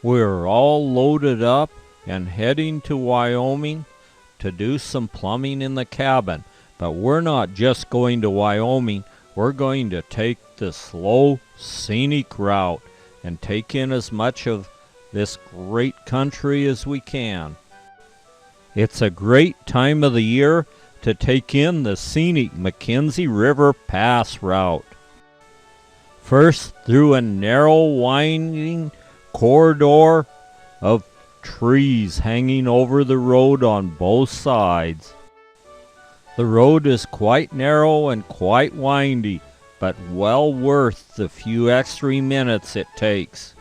We're all loaded up and heading to Wyoming to do some plumbing in the cabin. But we're not just going to Wyoming. We're going to take the slow, scenic route and take in as much of this great country as we can. It's a great time of the year to take in the scenic Mackenzie River Pass route. First, through a narrow, winding corridor of trees hanging over the road on both sides. The road is quite narrow and quite windy, but well worth the few extra minutes it takes.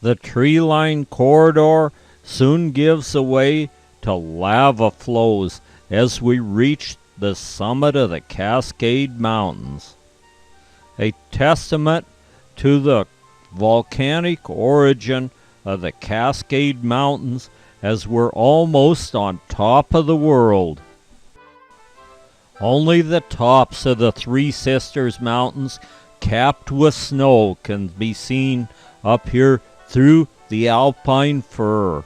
The tree-lined corridor soon gives way to lava flows as we reach the summit of the Cascade Mountains, a testament to the volcanic origin of the Cascade Mountains, as we're almost on top of the world. Only the tops of the Three Sisters Mountains, capped with snow, can be seen up here through the alpine fir.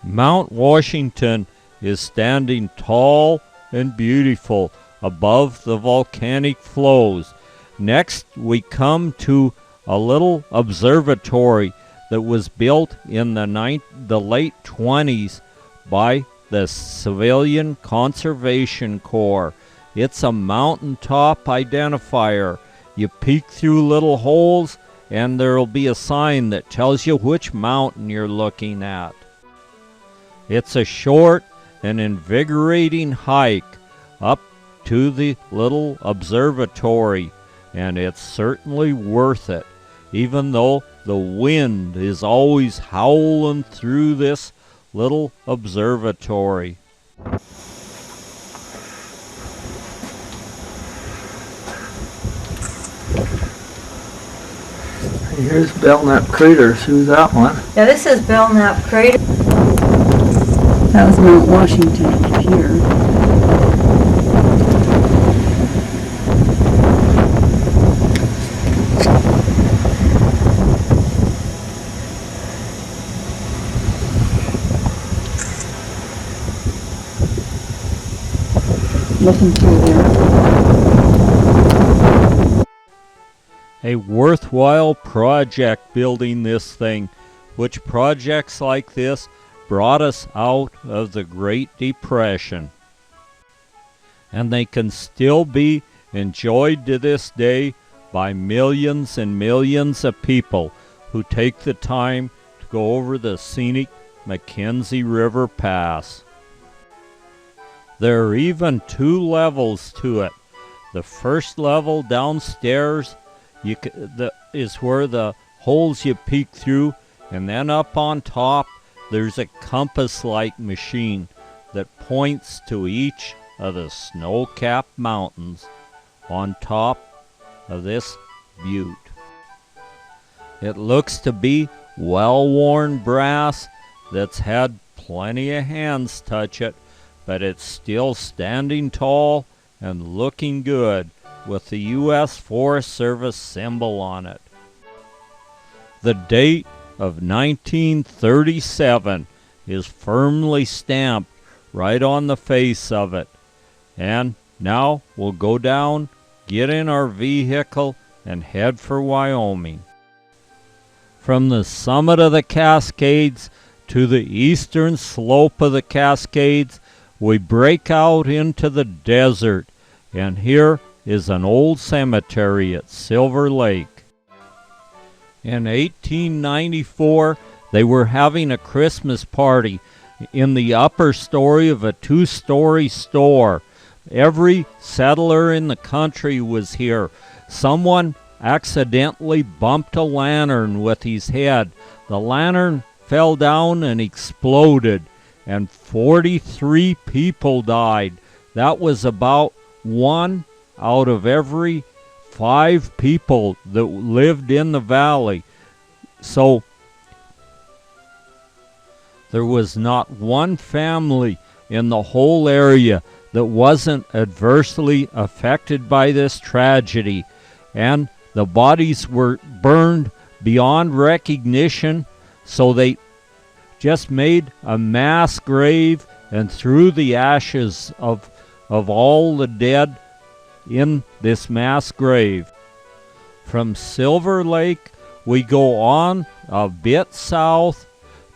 Mount Washington is standing tall and beautiful above the volcanic flows. Next, we come to a little observatory that was built in the late 20s by the Civilian Conservation Corps. It's a mountaintop identifier. You peek through little holes and there'll be a sign that tells you which mountain you're looking at. It's a short and invigorating hike up to the little observatory, and it's certainly worth it, even though the wind is always howling through this little observatory. Here's Belknap Crater through that one. Yeah, this is Belknap Crater. That was Mount Washington here. Listen through there. A worthwhile project building this thing, which projects like this brought us out of the Great Depression. And they can still be enjoyed to this day by millions and millions of people who take the time to go over the scenic Mackenzie River Pass. There are even 2 levels to it. The first level downstairs is where the holes you peek through, and then up on top there's a compass-like machine that points to each of the snow-capped mountains on top of this butte. It looks to be well-worn brass that's had plenty of hands touch it, but it's still standing tall and looking good with the U.S. Forest Service symbol on it. The date of 1937 is firmly stamped right on the face of it. And now we'll go down, get in our vehicle, and head for Wyoming. From the summit of the Cascades to the eastern slope of the Cascades, we break out into the desert, and here is an old cemetery at Silver Lake. In 1894, they were having a Christmas party in the upper story of a 2-story store. Every settler in the country was here. Someone accidentally bumped a lantern with his head. The lantern fell down and exploded, and 43 people died. That was about 1 out of every 5 people that lived in the valley. So there was not one family in the whole area that wasn't adversely affected by this tragedy, and the bodies were burned beyond recognition, so they just made a mass grave and threw the ashes of all the dead in this mass grave. From Silver Lake, we go on a bit south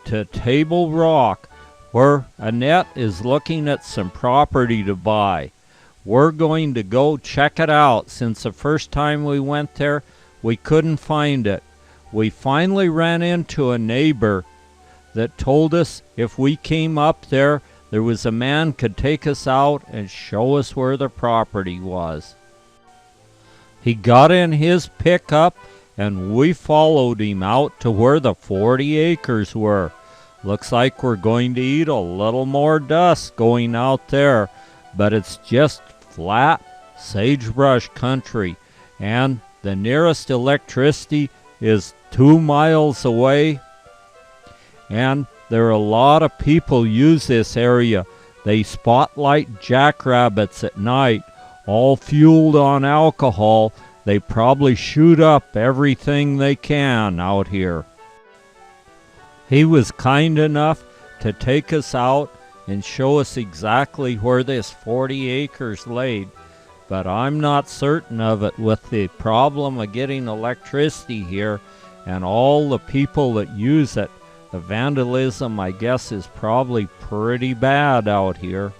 to Table Rock, where Annette is looking at some property to buy. We're going to go check it out. Since the first time we went there, we couldn't find it. We finally ran into a neighbor that told us if we came up there, there was a man could take us out and show us where the property was. He got in his pickup and we followed him out to where the 40 acres were. Looks like we're going to eat a little more dust going out there, but it's just flat sagebrush country, and the nearest electricity is 2 miles away, and there are a lot of people use this area. They spotlight jackrabbits at night, all fueled on alcohol. They probably shoot up everything they can out here. He was kind enough to take us out and show us exactly where this 40 acres laid, but I'm not certain of it with the problem of getting electricity here and all the people that use it. The vandalism, I guess, is probably pretty bad out here.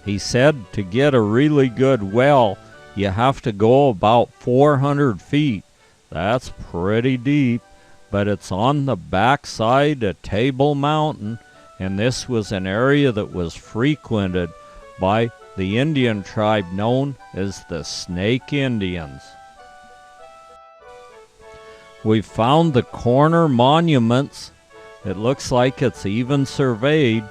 He said to get a really good well, you have to go about 400 feet. That's pretty deep, but it's on the backside of Table Mountain, and this was an area that was frequented by the Indian tribe known as the Snake Indians. We found the corner monuments. It looks like it's even surveyed.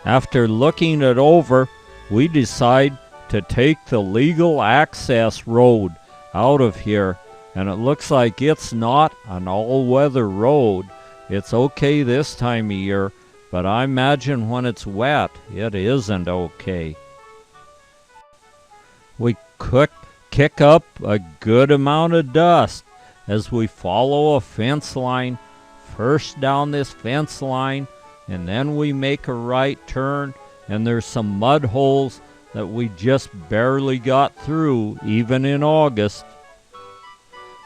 After looking it over, we decide to take the legal access road out of here, and it looks like it's not an all-weather road. It's okay this time of year, but I imagine when it's wet, it isn't okay. We kick up a good amount of dust as we follow a fence line, first down this fence line, and then we make a right turn, and there's some mud holes that we just barely got through, even in August.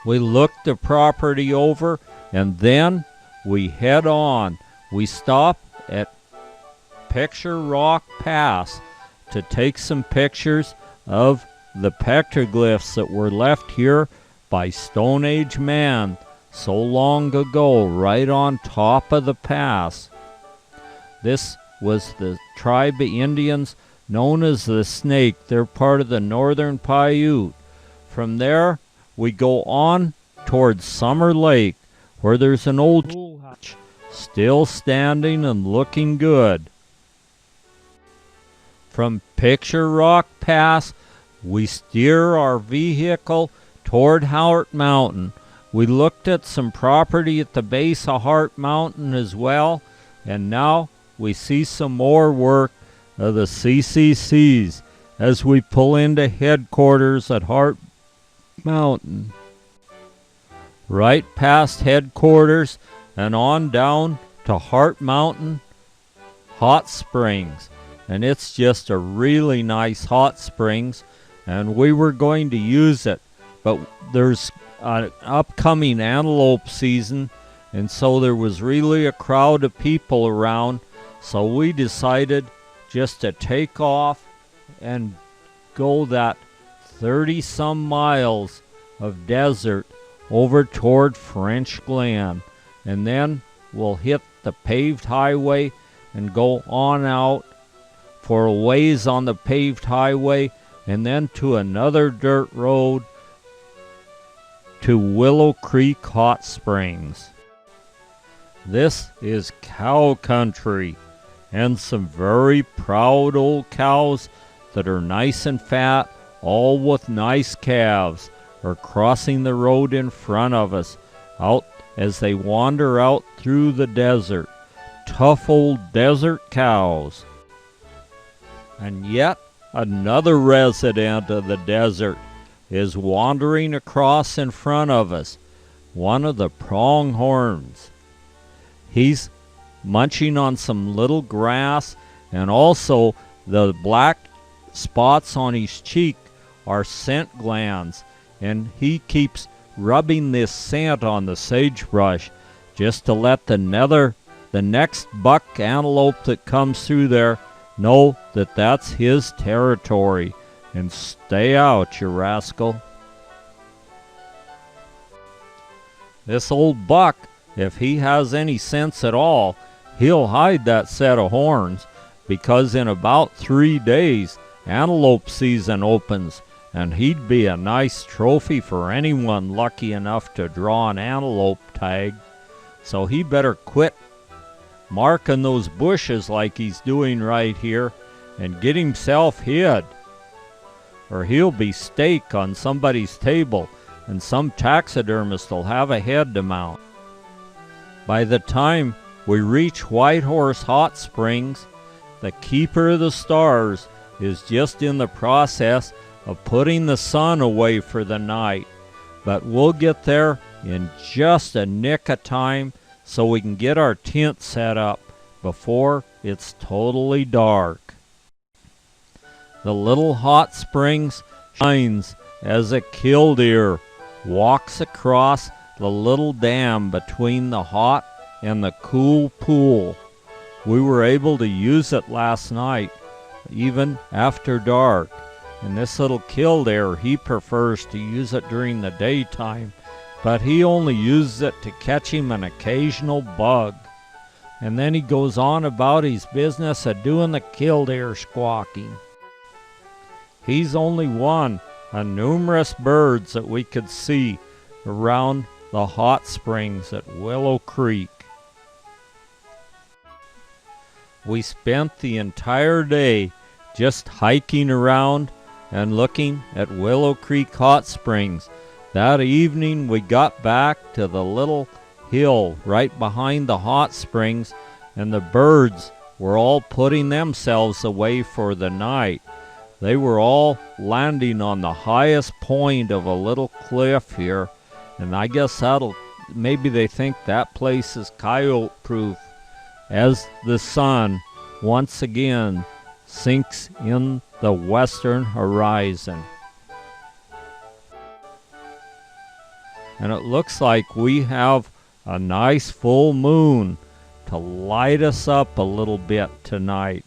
We look the property over, and then we head on. We stop at Picture Rock Pass to take some pictures of the petroglyphs that were left here by Stone Age man so long ago, right on top of the pass. This was the tribe of Indians known as the Snake. They're part of the Northern Paiute. From there, we go on towards Summer Lake, where there's an old church still standing and looking good. From Picture Rock Pass, we steer our vehicle toward Hart Mountain. We looked at some property at the base of Hart Mountain as well, and now we see some more work of the CCCs as we pull into headquarters at Hart Mountain. Right past headquarters and on down to Hart Mountain Hot Springs. And it's just a really nice hot springs, and we were going to use it, but there's an upcoming antelope season, and so there was really a crowd of people around. So we decided just to take off and go that 30-some miles of desert over toward French Glen. And then we'll hit the paved highway and go on out for a ways on the paved highway, and then to another dirt road to Willow Creek Hot Springs. This is cow country, and some very proud old cows that are nice and fat, all with nice calves, are crossing the road in front of us out as they wander out through the desert. Tough old desert cows. And yet Another resident of the desert is wandering across in front of us, one of the pronghorns. He's munching on some little grass, and also the black spots on his cheek are scent glands, and he keeps rubbing this scent on the sagebrush just to let the next buck antelope that comes through there know that that's his territory, and stay out, you rascal. This old buck, if he has any sense at all, he'll hide that set of horns, because in about 3 days antelope season opens, and he'd be a nice trophy for anyone lucky enough to draw an antelope tag. So he better quit marking those bushes like he's doing right here and get himself hid, or he'll be steak on somebody's table, and some taxidermist will have a head to mount. By the time we reach Whitehorse Hot Springs, the keeper of the stars is just in the process of putting the sun away for the night, but we'll get there in just a nick of time so we can get our tent set up before it's totally dark. The little hot springs shines as a killdeer walks across the little dam between the hot and the cool pool. We were able to use it last night, even after dark. And this little killdeer, he prefers to use it during the daytime, but he only uses it to catch him an occasional bug. And then he goes on about his business of doing the killdeer squawking. He's only one of numerous birds that we could see around the hot springs at Willow Creek. We spent the entire day just hiking around and looking at Willow Creek Hot Springs. That evening we got back to the little hill right behind the hot springs, and the birds were all putting themselves away for the night. They were all landing on the highest point of a little cliff here, and I guess maybe they think that place is coyote proof, as the sun once again sinks in the western horizon. And it looks like we have a nice full moon to light us up a little bit tonight.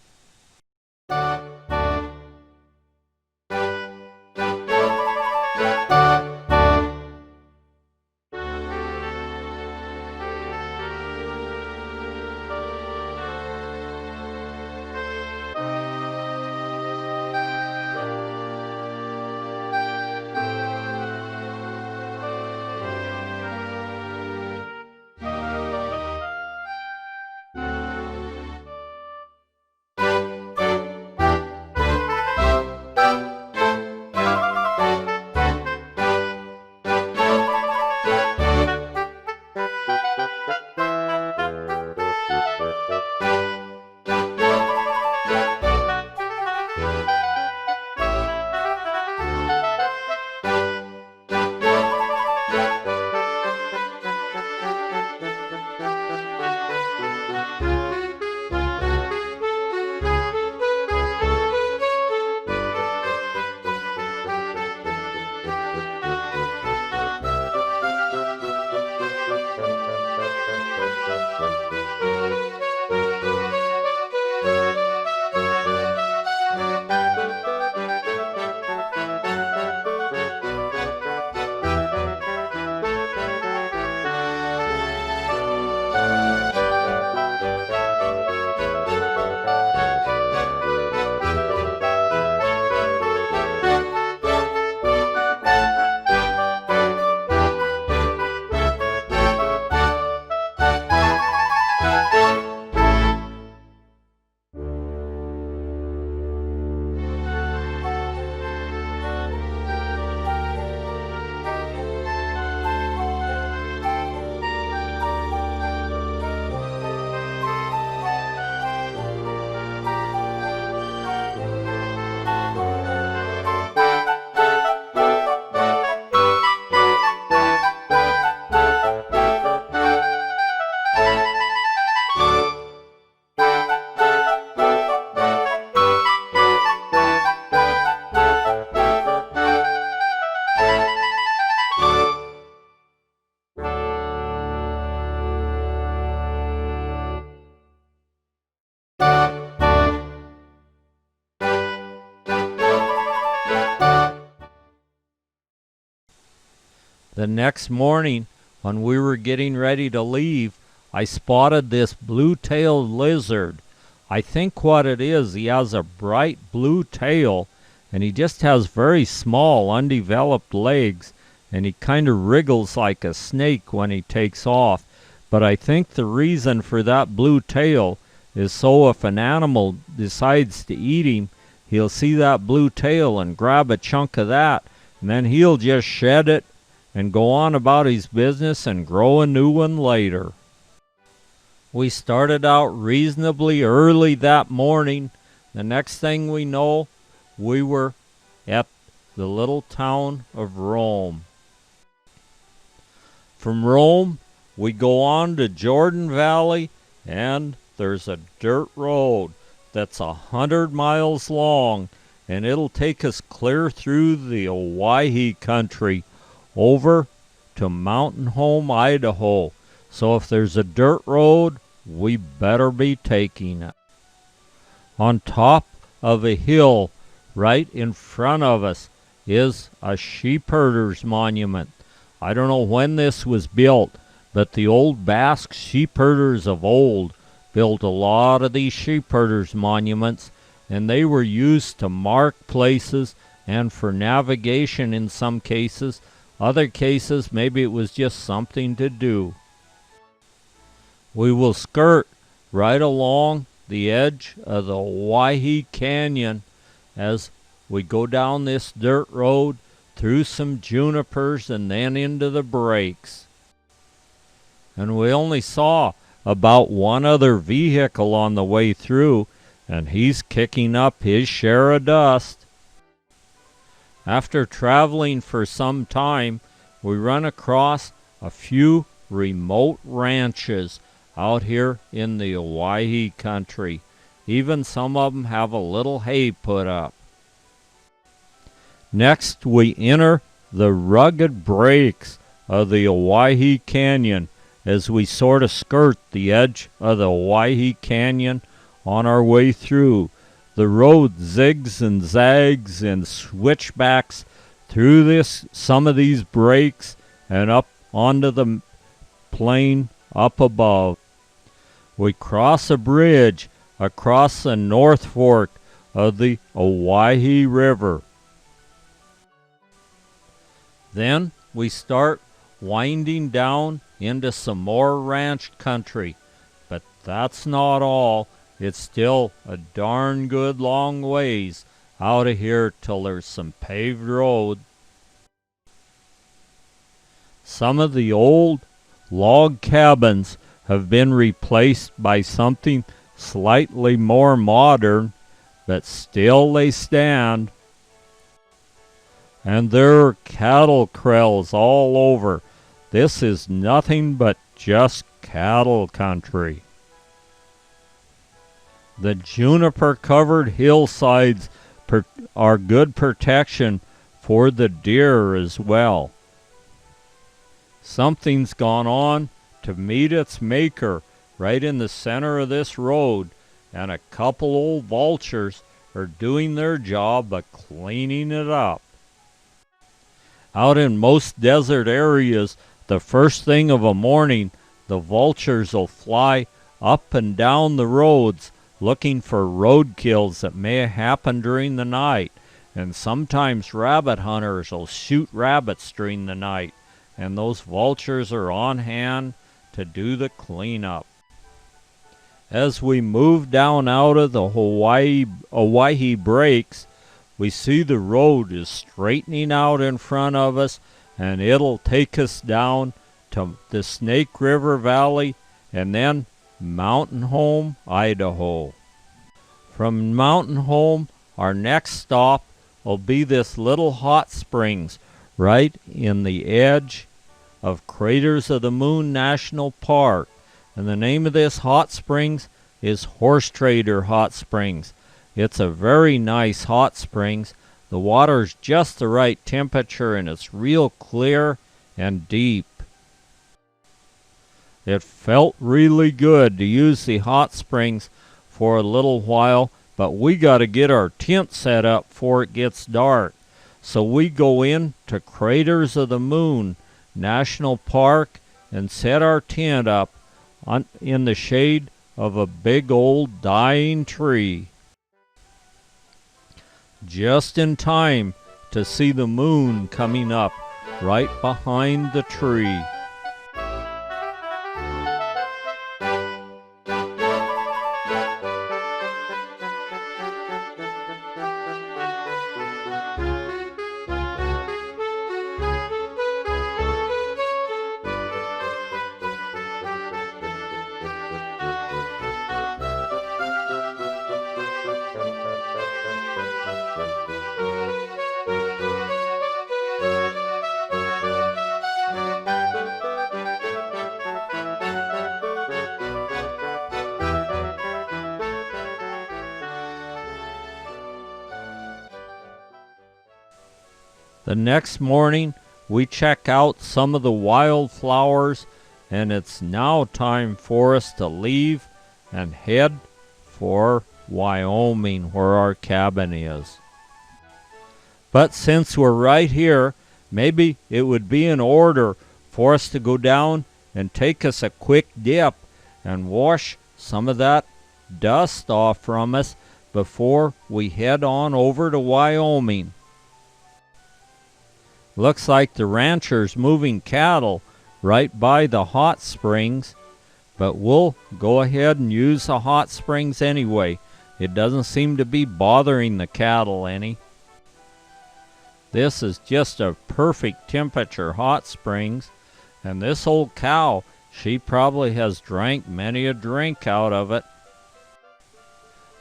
The next morning, when we were getting ready to leave, I spotted this blue-tailed lizard. I think what it is, he has a bright blue tail, and he just has very small, undeveloped legs, and he kind of wriggles like a snake when he takes off. But I think the reason for that blue tail is so if an animal decides to eat him, he'll see that blue tail and grab a chunk of that, and then he'll just shed it and go on about his business and grow a new one later. We started out reasonably early that morning. The next thing we know, we were at the little town of Rome. From Rome, we go on to Jordan Valley, and there's a dirt road that's 100 miles long, and it'll take us clear through the Owyhee country over to Mountain Home, Idaho. So if there's a dirt road, we better be taking it. On top of a hill right in front of us is a sheepherder's monument. I don't know when this was built, but the old Basque sheepherders of old built a lot of these sheepherders monuments, and they were used to mark places and for navigation in some cases. Other cases, maybe it was just something to do. We will skirt right along the edge of the Owyhee Canyon as we go down this dirt road through some junipers and then into the breaks. And we only saw about one other vehicle on the way through, and he's kicking up his share of dust. After traveling for some time, we run across a few remote ranches out here in the Owyhee country. Even some of them have a little hay put up. Next, we enter the rugged breaks of the Owyhee Canyon as we sort of skirt the edge of the Owyhee Canyon on our way through. The road zigs and zags and switchbacks through some of these breaks and up onto the plain up above. We cross a bridge across the North Fork of the Owyhee River. Then we start winding down into some more ranch country. But that's not all. It's still a darn good long ways out of here till there's some paved road. Some of the old log cabins have been replaced by something slightly more modern, but still they stand. And there are cattle kraals all over. This is nothing but just cattle country. The juniper-covered hillsides are good protection for the deer as well. Something's gone on to meet its maker right in the center of this road, and a couple old vultures are doing their job of cleaning it up. Out in most desert areas, the first thing of a morning, the vultures will fly up and down the roads looking for roadkills that may happen during the night. And sometimes rabbit hunters will shoot rabbits during the night, and those vultures are on hand to do the cleanup. As we move down out of the Owyhee breaks, we see the road is straightening out in front of us, and it'll take us down to the Snake River Valley and then Mountain Home, Idaho. From Mountain Home, our next stop will be this little hot springs right in the edge of Craters of the Moon National Park. And the name of this hot springs is Horse Trader Hot Springs. It's a very nice hot springs. The water's just the right temperature and it's real clear and deep. It felt really good to use the hot springs for a little while, but we got to get our tent set up before it gets dark. So we go in to Craters of the Moon, National Park and set our tent up in the shade of a big old dying tree. Just in time to see the moon coming up right behind the tree. The next morning, we check out some of the wildflowers, and it's now time for us to leave and head for Wyoming, where our cabin is. But since we're right here, maybe it would be in order for us to go down and take us a quick dip and wash some of that dust off from us before we head on over to Wyoming. Looks like the rancher's moving cattle right by the hot springs, but we'll go ahead and use the hot springs anyway. It doesn't seem to be bothering the cattle any. This is just a perfect temperature hot springs, and this old cow, she probably has drank many a drink out of it.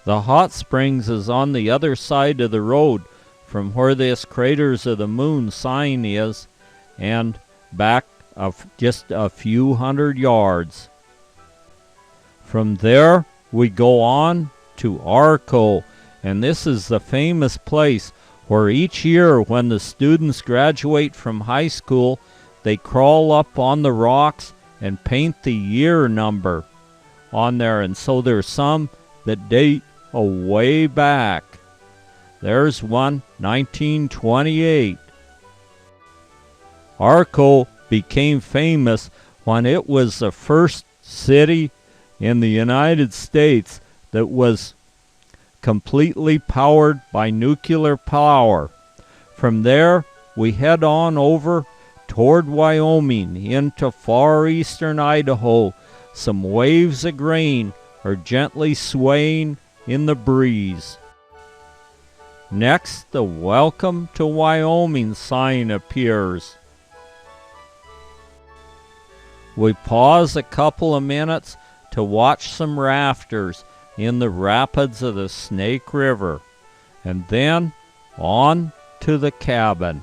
The hot springs is on the other side of the road from where this Craters of the Moon sign is, and back just a few hundred yards. From there, we go on to Arco, and this is the famous place where each year when the students graduate from high school, they crawl up on the rocks and paint the year number on there, and so there's some that date way back. There's one, 1928. Arco became famous when it was the first city in the United States that was completely powered by nuclear power. From there, we head on over toward Wyoming into far eastern Idaho. Some waves of grain are gently swaying in the breeze. Next, the Welcome to Wyoming sign appears. We pause a couple of minutes to watch some rafters in the rapids of the Snake River, and then on to the cabin.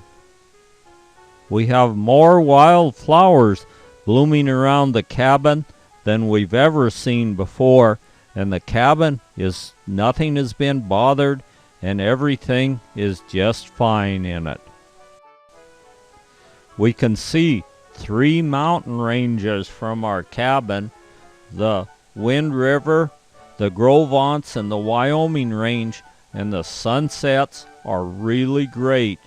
We have more wild flowers blooming around the cabin than we've ever seen before, and the cabin is nothing has been bothered, and everything is just fine in it. We can see 3 mountain ranges from our cabin: the Wind River, the Gros Ventre, and the Wyoming Range, and the sunsets are really great.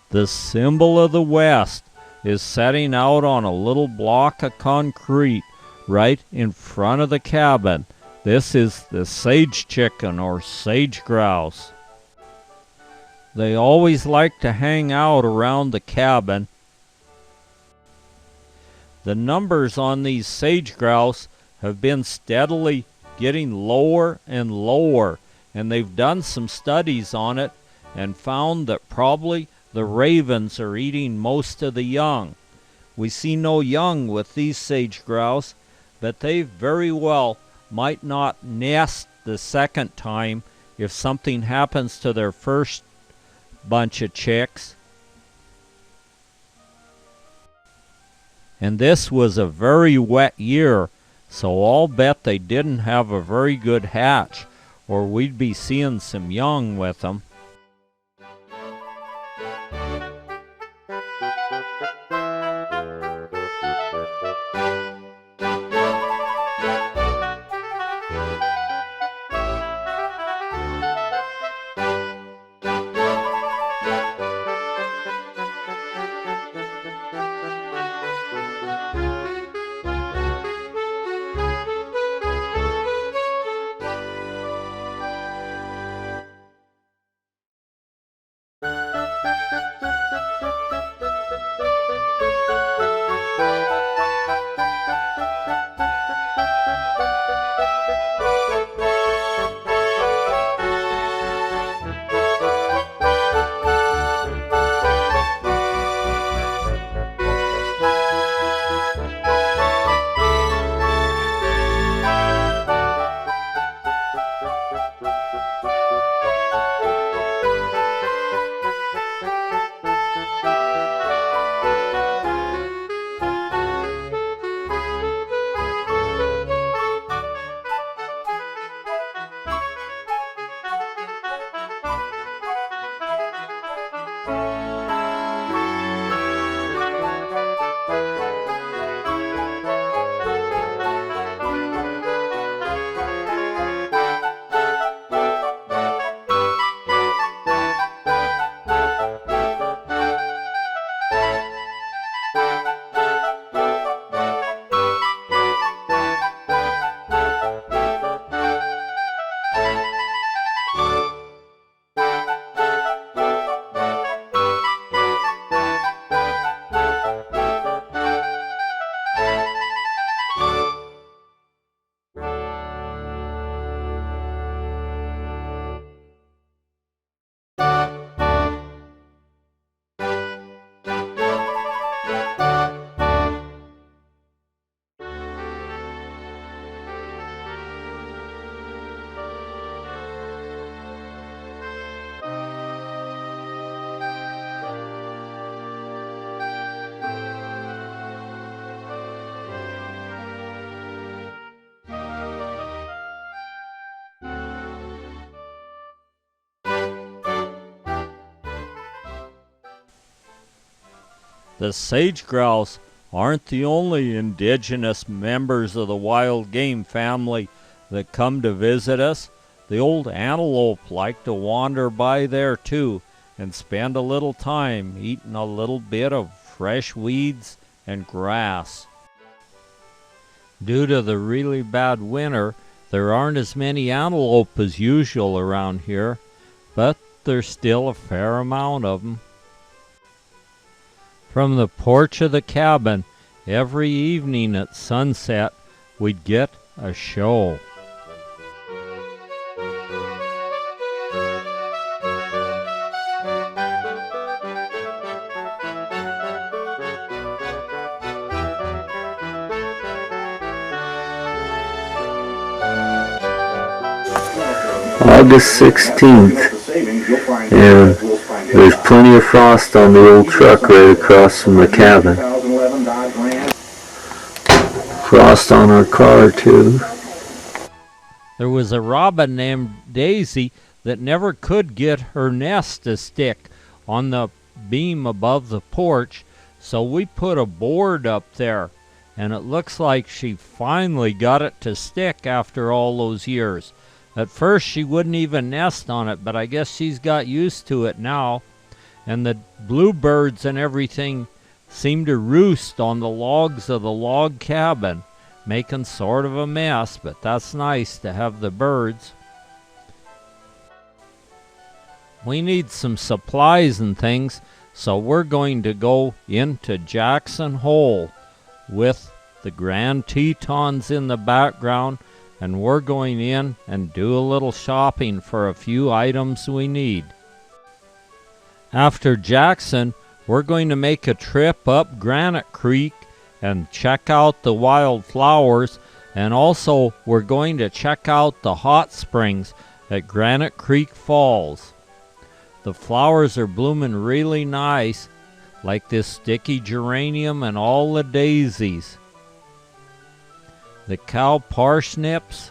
The symbol of the West is setting out on a little block of concrete right in front of the cabin. This is the sage chicken or sage grouse. They always like to hang out around the cabin. The numbers on these sage grouse have been steadily getting lower and lower, and they've done some studies on it and found that probably the ravens are eating most of the young. We see no young with these sage grouse, but they very well might not nest the second time if something happens to their first bunch of chicks. And this was a very wet year, so I'll bet they didn't have a very good hatch, or we'd be seeing some young with them. The sage grouse aren't the only indigenous members of the wild game family that come to visit us. The old antelope like to wander by there too and spend a little time eating a little bit of fresh weeds and grass. Due to the really bad winter, there aren't as many antelope as usual around here, but there's still a fair amount of them. From the porch of the cabin, every evening at sunset, we'd get a show. August 16th, and there's plenty of frost on the old truck right across from the cabin. Frost on our car too. There was a robin named Daisy that never could get her nest to stick on the beam above the porch, so we put a board up there, and it looks like she finally got it to stick after all those years. At first she wouldn't even nest on it, but I guess she's got used to it now. And the bluebirds and everything seem to roost on the logs of the log cabin, making sort of a mess, but that's nice to have the birds. We need some supplies and things, so we're going to go into Jackson Hole with the Grand Tetons in the background, and we're going in and do a little shopping for a few items we need. After Jackson, we're going to make a trip up Granite Creek and check out the wildflowers, and also we're going to check out the hot springs at Granite Creek Falls. The flowers are blooming really nice, like this sticky geranium and all the daisies. The cow parsnips.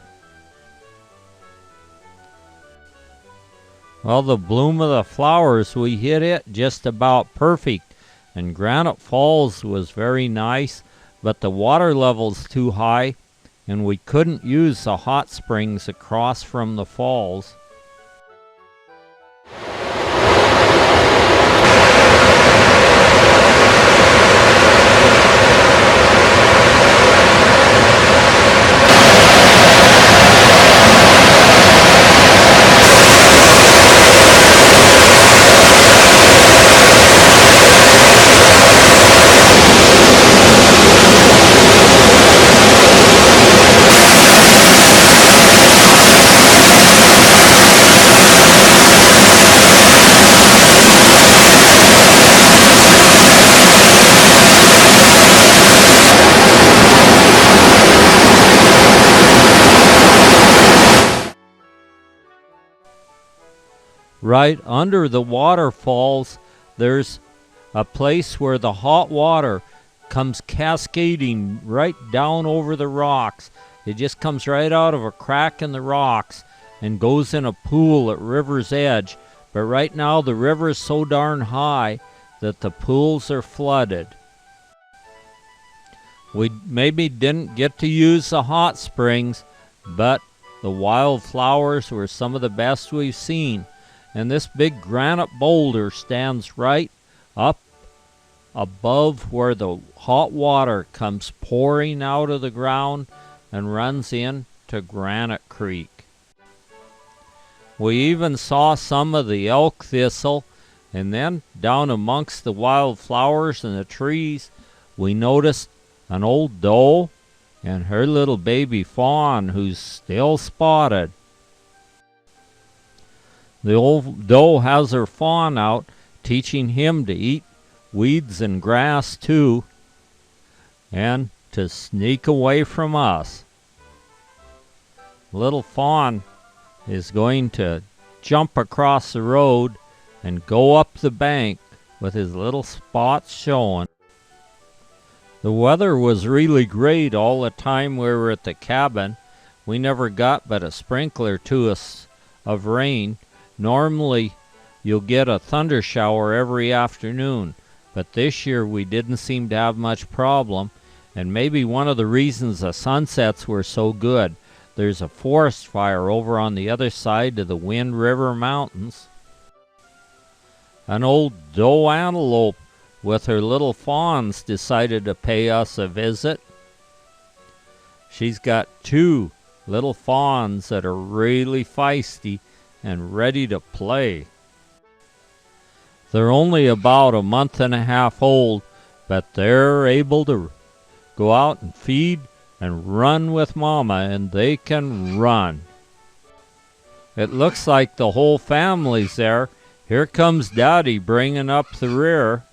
Well, the bloom of the flowers, we hit it just about perfect, and Granite Falls was very nice, but the water level's too high, and we couldn't use the hot springs across from the falls. Right under the waterfalls, there's a place where the hot water comes cascading right down over the rocks. It just comes right out of a crack in the rocks and goes in a pool at river's edge. But right now the river is so darn high that the pools are flooded. We maybe didn't get to use the hot springs, but the wildflowers were some of the best we've seen. And this big granite boulder stands right up above where the hot water comes pouring out of the ground and runs into Granite Creek. We even saw some of the elk thistle, and then down amongst the wildflowers and the trees, we noticed an old doe and her little baby fawn who's still spotted. The old doe has her fawn out, teaching him to eat weeds and grass too, and to sneak away from us. Little fawn is going to jump across the road and go up the bank with his little spots showing. The weather was really great all the time we were at the cabin. We never got but a sprinkler to us of rain. Normally, you'll get a thunder shower every afternoon, but this year we didn't seem to have much problem, and maybe one of the reasons the sunsets were so good. There's a forest fire over on the other side of the Wind River Mountains. An old doe antelope with her little fawns decided to pay us a visit. She's got 2 little fawns that are really feisty and ready to play. They're only about a month and a half old, but they're able to go out and feed and run with Mama, and they can run. It looks like the whole family's there. Here comes Daddy bringing up the rear.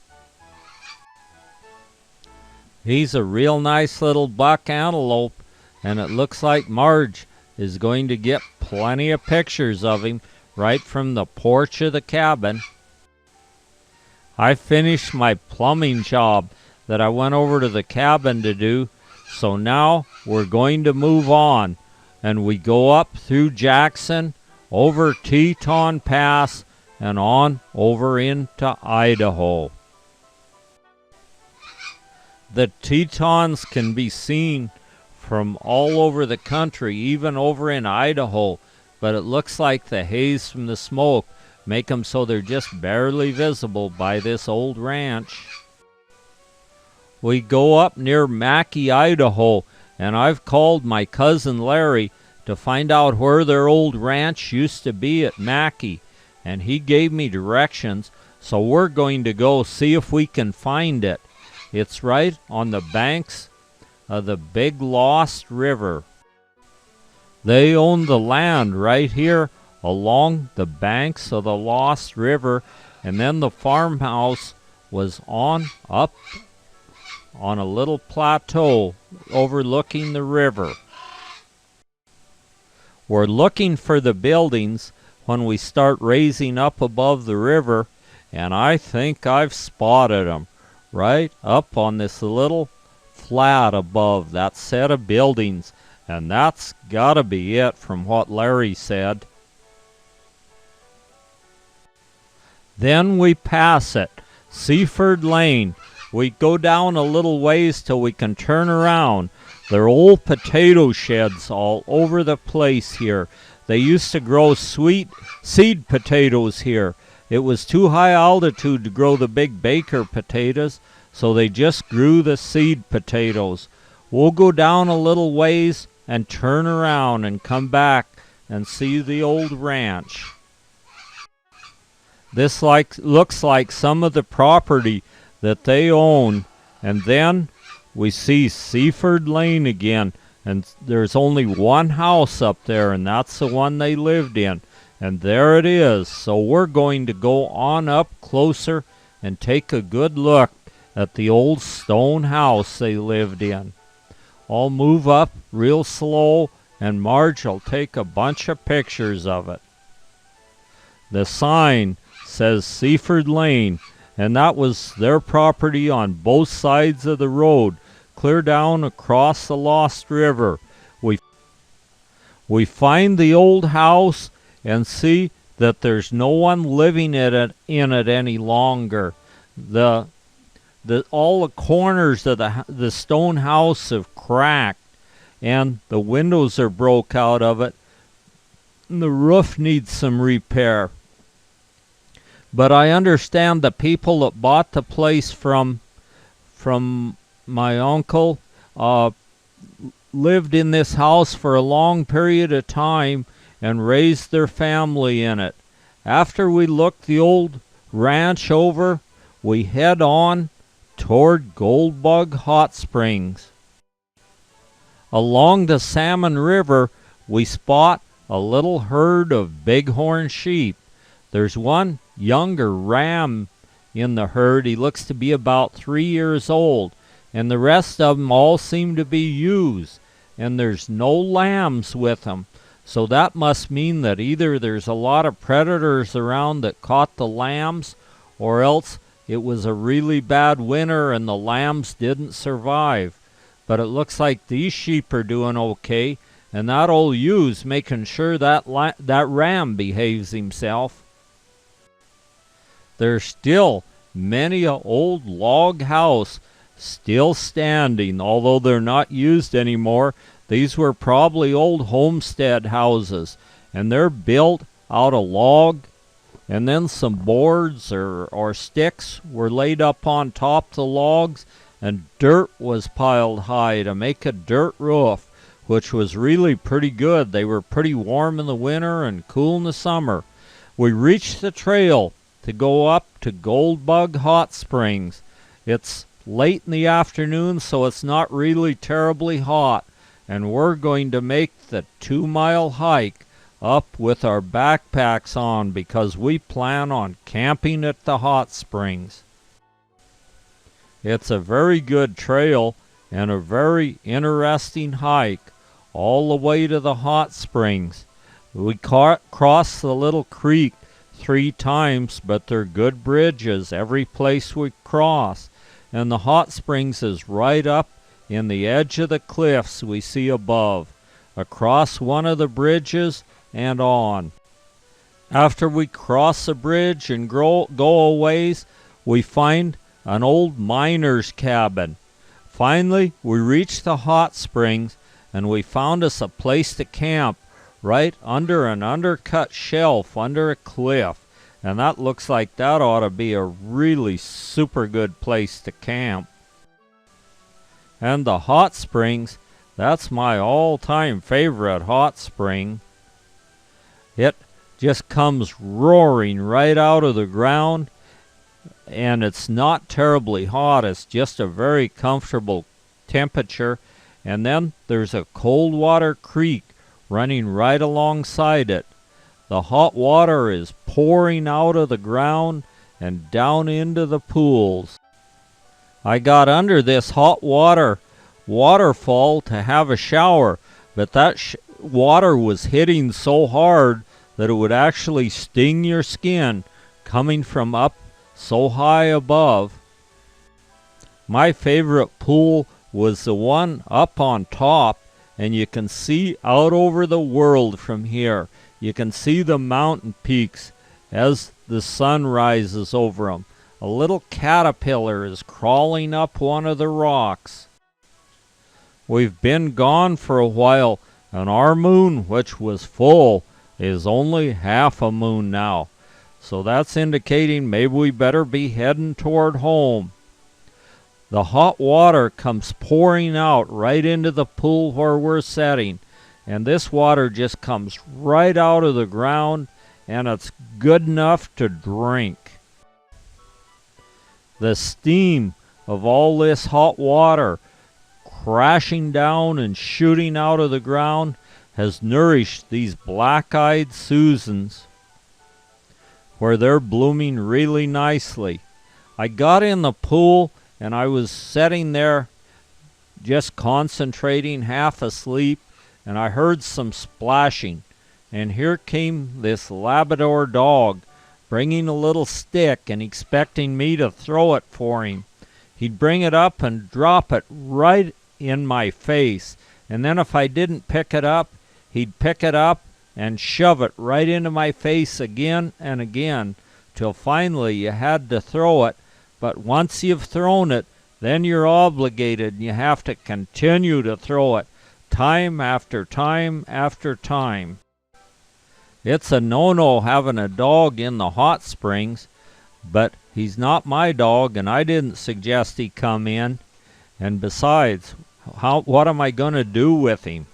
He's a real nice little buck antelope, and it looks like Marge is going to get plenty of pictures of him right from the porch of the cabin. I finished my plumbing job that I went over to the cabin to do, so now we're going to move on, and we go up through Jackson, over Teton Pass, and on over into Idaho. The Tetons can be seen from all over the country, even over in Idaho, but it looks like the haze from the smoke make them so they're just barely visible by this old ranch. We go up near Mackay, Idaho, and I've called my cousin Larry to find out where their old ranch used to be at Mackay, and he gave me directions, so we're going to go see if we can find it. It's right on the banks of the Big Lost River. They own the land right here along the banks of the Lost River, and then the farmhouse was up on a little plateau overlooking the river. We're looking for the buildings when we start raising up above the river, and I think I've spotted them right up on this little flat above that set of buildings, and that's gotta be it from what Larry said. Then we pass it, Seaford Lane. We go down a little ways till we can turn around. There are old potato sheds all over the place here. They used to grow sweet seed potatoes here. It was too high altitude to grow the big Baker potatoes, so they just grew the seed potatoes. We'll go down a little ways and turn around and come back and see the old ranch. This looks like some of the property that they own, and then we see Seaford Lane again, and there's only one house up there, and that's the one they lived in, and there it is. So we're going to go on up closer and take a good look at the old stone house they lived in. I'll move up real slow, and Marge will take a bunch of pictures of it. The sign says Seaford Lane, and that was their property on both sides of the road, clear down across the Lost River. We find the old house and see that there's no one living in it any longer. All the corners of the stone house have cracked, and the windows are broke out of it, and the roof needs some repair. But I understand the people that bought the place from my uncle lived in this house for a long period of time and raised their family in it. After we look the old ranch over, we head on toward Goldbug Hot Springs. Along the Salmon River, we spot a little herd of bighorn sheep. There's one younger ram in the herd. He looks to be about 3 years old, and the rest of them all seem to be ewes, and there's no lambs with them. So that must mean that either there's a lot of predators around that caught the lambs, or else it was a really bad winter and the lambs didn't survive. But it looks like these sheep are doing okay, and that old ew's making sure that ram behaves himself. There's still many a old log house still standing, although they're not used anymore. These were probably old homestead houses, and they're built out of log, and then some boards or sticks were laid up on top of the logs, and dirt was piled high to make a dirt roof, which was really pretty good. They were pretty warm in the winter and cool in the summer. We reached the trail to go up to Goldbug Hot Springs. It's late in the afternoon, so it's not really terribly hot, and we're going to make the 2-mile hike up with our backpacks on because we plan on camping at the hot springs. It's a very good trail and a very interesting hike all the way to the hot springs. We crossed the little creek 3 times, but they're good bridges every place we cross. And the hot springs is right up in the edge of the cliffs we see above, across one of the bridges and on. After we cross the bridge and go a ways, we find an old miner's cabin. Finally, we reach the hot springs, and we found us a place to camp right under an undercut shelf under a cliff. And that looks like that ought to be a really super good place to camp. And the hot springs, that's my all-time favorite hot spring. It just comes roaring right out of the ground, and it's not terribly hot. It's just a very comfortable temperature. And then there's a cold water creek running right alongside it. The hot water is pouring out of the ground and down into the pools. I got under this hot waterfall to have a shower, but that water was hitting so hard that it would actually sting your skin coming from up so high above. My favorite pool was the one up on top, and you can see out over the world from here. You can see the mountain peaks as the sun rises over them. A little caterpillar is crawling up one of the rocks. We've been gone for a while, and our moon, which was full, is only half a moon now. So that's indicating maybe we better be heading toward home. The hot water comes pouring out right into the pool where we're sitting. And this water just comes right out of the ground, and it's good enough to drink. The steam of all this hot water crashing down and shooting out of the ground has nourished these black-eyed Susans, where they're blooming really nicely. I got in the pool, and I was sitting there just concentrating, half asleep, and I heard some splashing, and here came this Labrador dog, bringing a little stick and expecting me to throw it for him. He'd bring it up and drop it right in my face, and then if I didn't pick it up, he'd pick it up and shove it right into my face again and again, till finally you had to throw it. But once you've thrown it, then you're obligated, and you have to continue to throw it, time after time after time. It's a no-no having a dog in the hot springs, but he's not my dog, and I didn't suggest he come in. And besides, what am I going to do with him?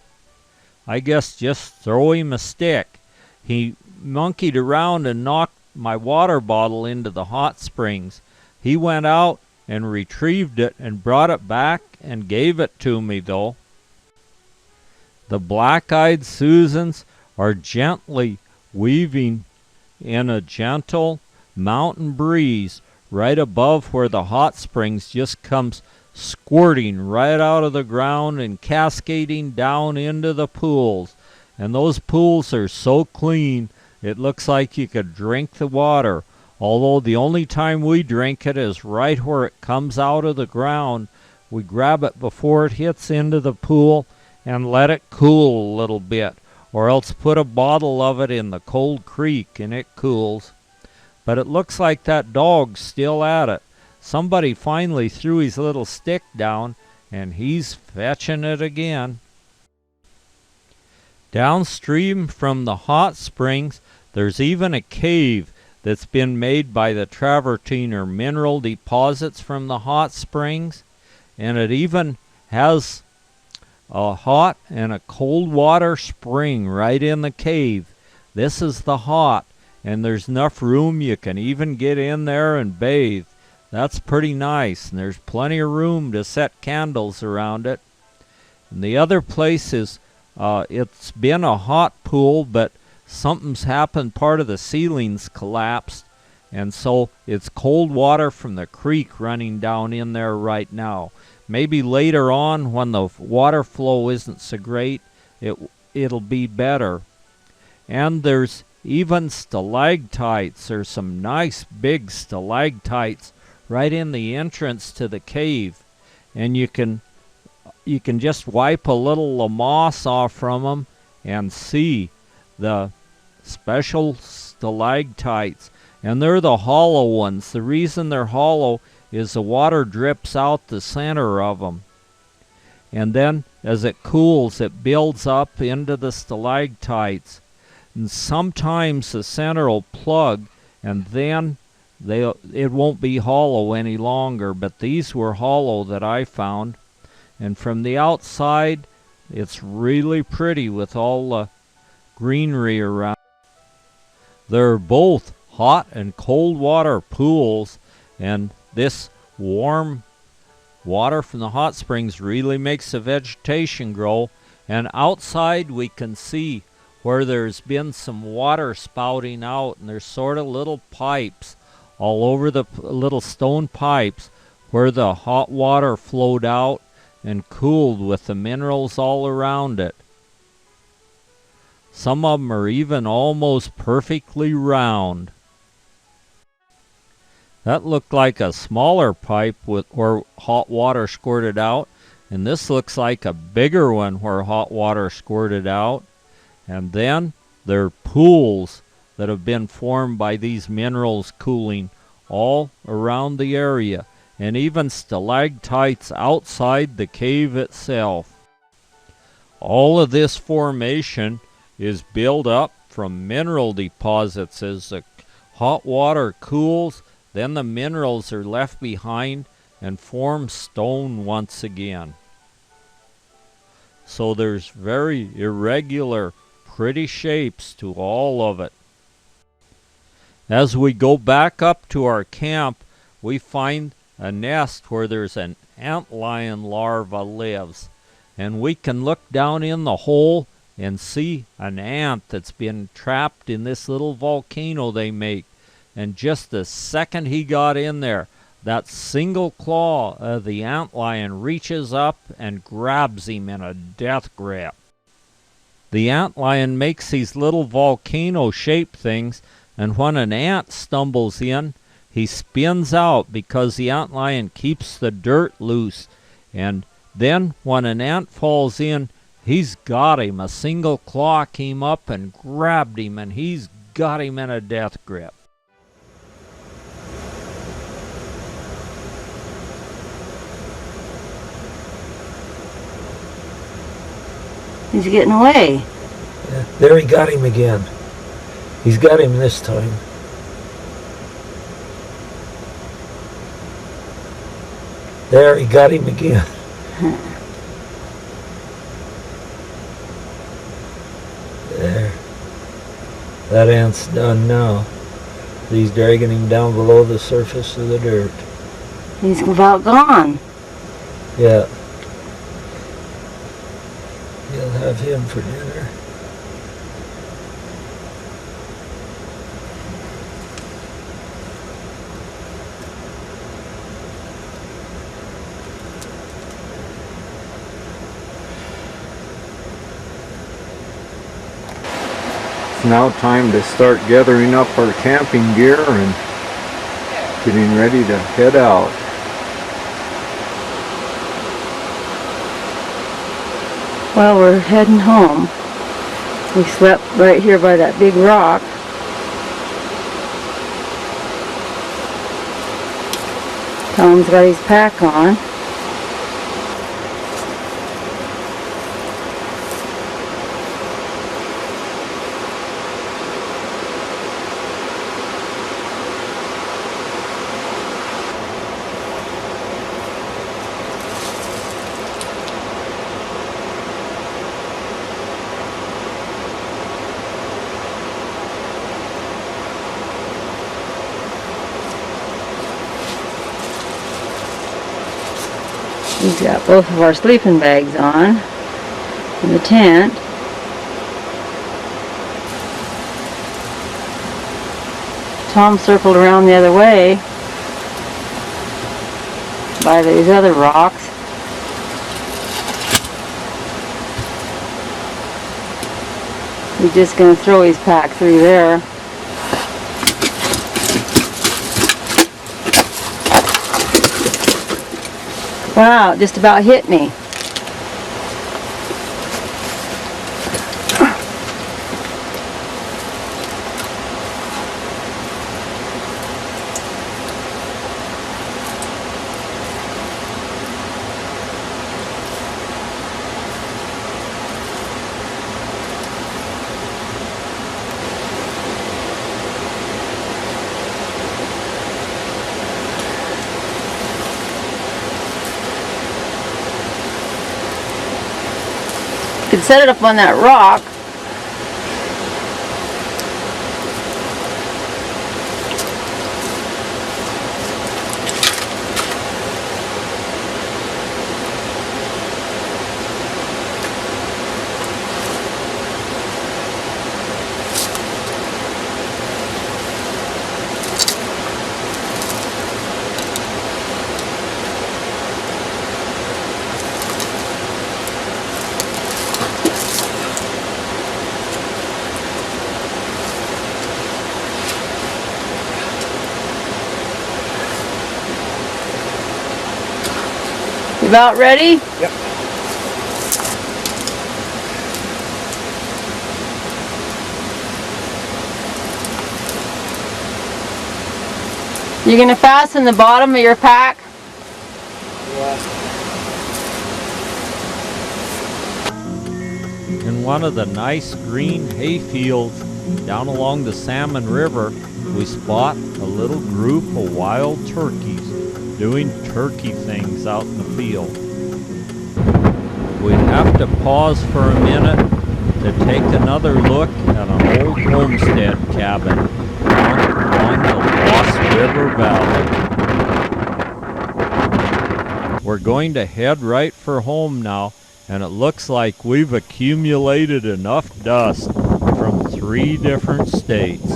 I guess just throw him a stick. He monkeyed around and knocked my water bottle into the hot springs. He went out and retrieved it and brought it back and gave it to me, though. The black-eyed Susans are gently weaving in a gentle mountain breeze right above where the hot springs just comes squirting right out of the ground and cascading down into the pools. And those pools are so clean, it looks like you could drink the water, although the only time we drink it is right where it comes out of the ground. We grab it before it hits into the pool and let it cool a little bit, or else put a bottle of it in the cold creek and it cools. but it looks like that dog's still at it. Somebody finally threw his little stick down, and he's fetching it again. Downstream from the hot springs, there's even a cave that's been made by the travertine or mineral deposits from the hot springs, and it even has a hot and a cold water spring right in the cave. This is the hot, and there's enough room you can even get in there and bathe. That's pretty nice, and there's plenty of room to set candles around it. And the other place is, it's been a hot pool, but something's happened. Part of the ceiling's collapsed, and so it's cold water from the creek running down in there right now. Maybe later on, when the water flow isn't so great, it'll be better. And there's even stalactites. There's some nice big stalactites right in the entrance to the cave, and you can just wipe a little moss off from them and see the special stalactites. And they're the hollow ones. The reason they're hollow is the water drips out the center of them, and then as it cools, it builds up into the stalactites, and sometimes the center will plug, and then it won't be hollow any longer. But these were hollow that I found, and from the outside it's really pretty with all the greenery around. They're both hot and cold water pools, and this warm water from the hot springs really makes the vegetation grow. And outside we can see where there's been some water spouting out, and there's sort of little pipes all over, the little stone pipes where the hot water flowed out and cooled with the minerals all around it. Some of them are even almost perfectly round. That looked like a smaller pipe where hot water squirted out, and this looks like a bigger one where hot water squirted out. And then there are pools that have been formed by these minerals cooling all around the area, and even stalactites outside the cave itself. All of this formation is built up from mineral deposits. As the hot water cools, then the minerals are left behind and form stone once again. So there's very irregular, pretty shapes to all of it. As we go back up to our camp, we find a nest where there's an antlion larva lives, and we can look down in the hole and see an ant that's been trapped in this little volcano they make. And just the second he got in there, that single claw of the antlion reaches up and grabs him in a death grip. The antlion makes these little volcano-shaped things, and when an ant stumbles in, he spins out because the antlion keeps the dirt loose. And then when an ant falls in, he's got him. A single claw came up and grabbed him, and he's got him in a death grip. He's getting away. Yeah, there he got him again. He's got him this time. There, he got him again. There. That ant's done now. He's dragging him down below the surface of the dirt. He's about gone. Yeah. You'll have him for dinner. It's now time to start gathering up our camping gear and getting ready to head out. Well, we're heading home. We slept right here by that big rock. Tom's got his pack on. He's got both of our sleeping bags on in the tent. Tom circled around the other way by these other rocks. He's just going to throw his pack through there. Wow, it just about hit me. You could set it up on that rock. You about ready? Yep. You're going to fasten the bottom of your pack? In one of the nice green hayfields down along the Salmon River, we spot a little group of wild turkeys doing turkey things out in the field. We have to pause for a minute to take another look at an old homestead cabin down along the Lost River Valley. We're going to head right for home now, and it looks like we've accumulated enough dust from 3 different states.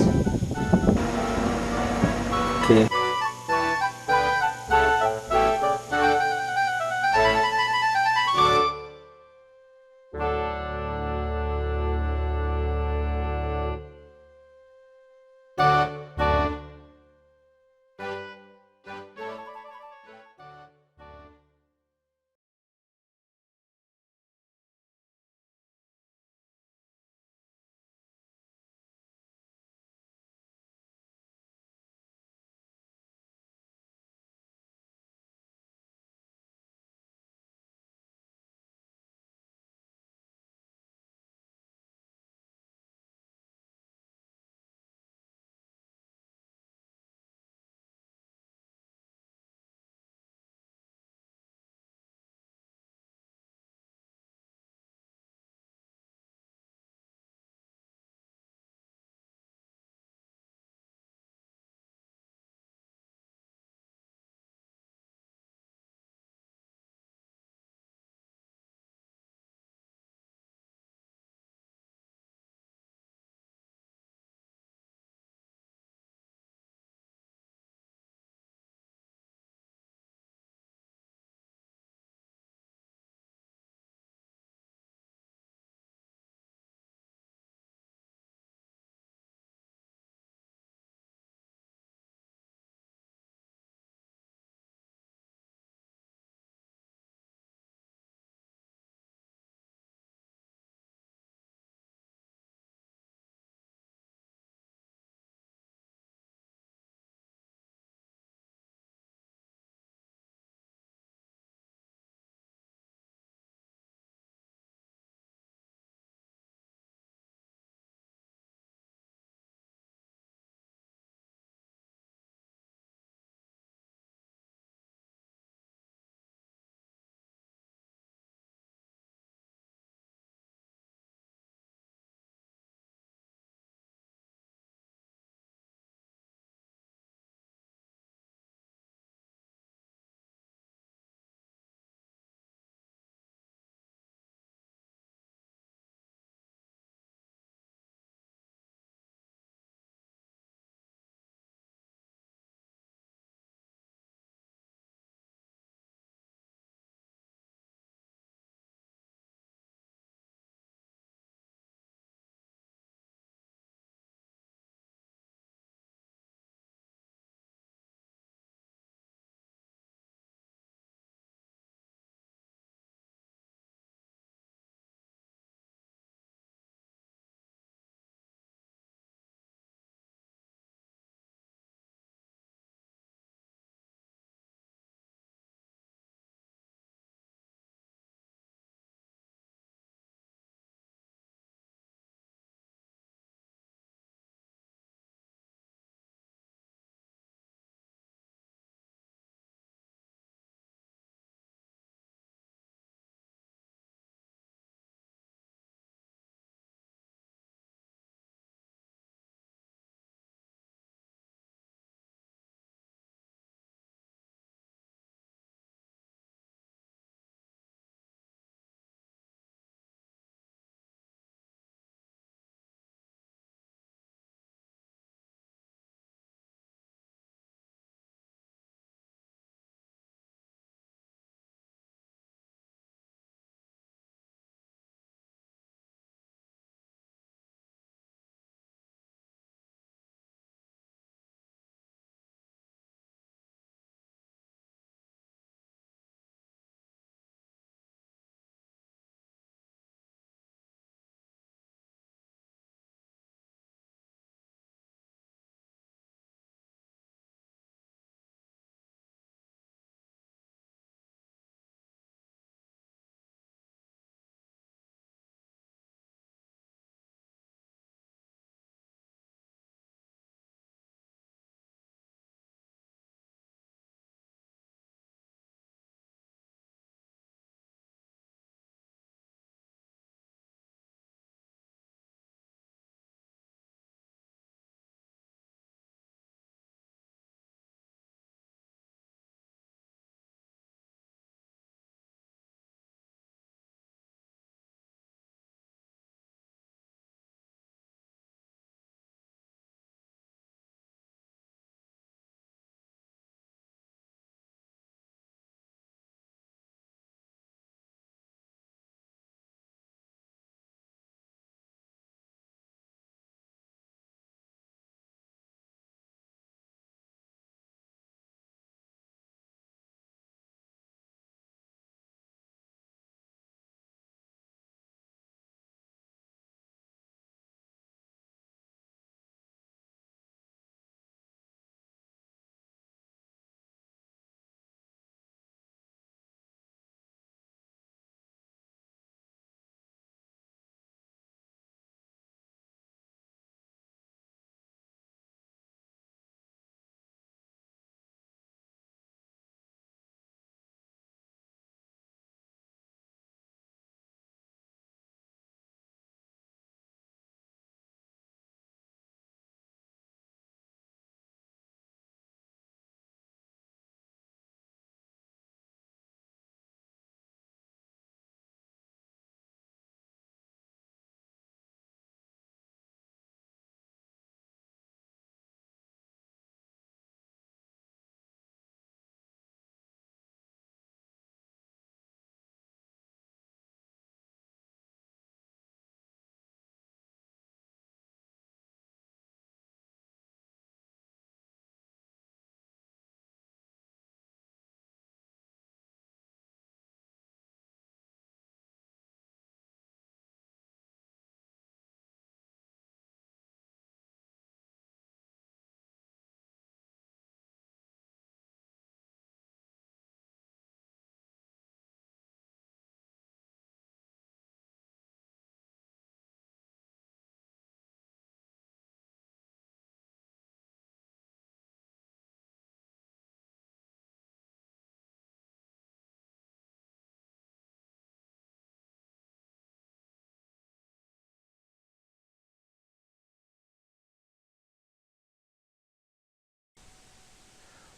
Okay.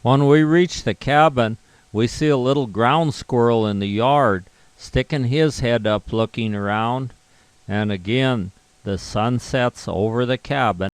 When we reach the cabin, we see a little ground squirrel in the yard, sticking his head up looking around, and again the sun sets over the cabin.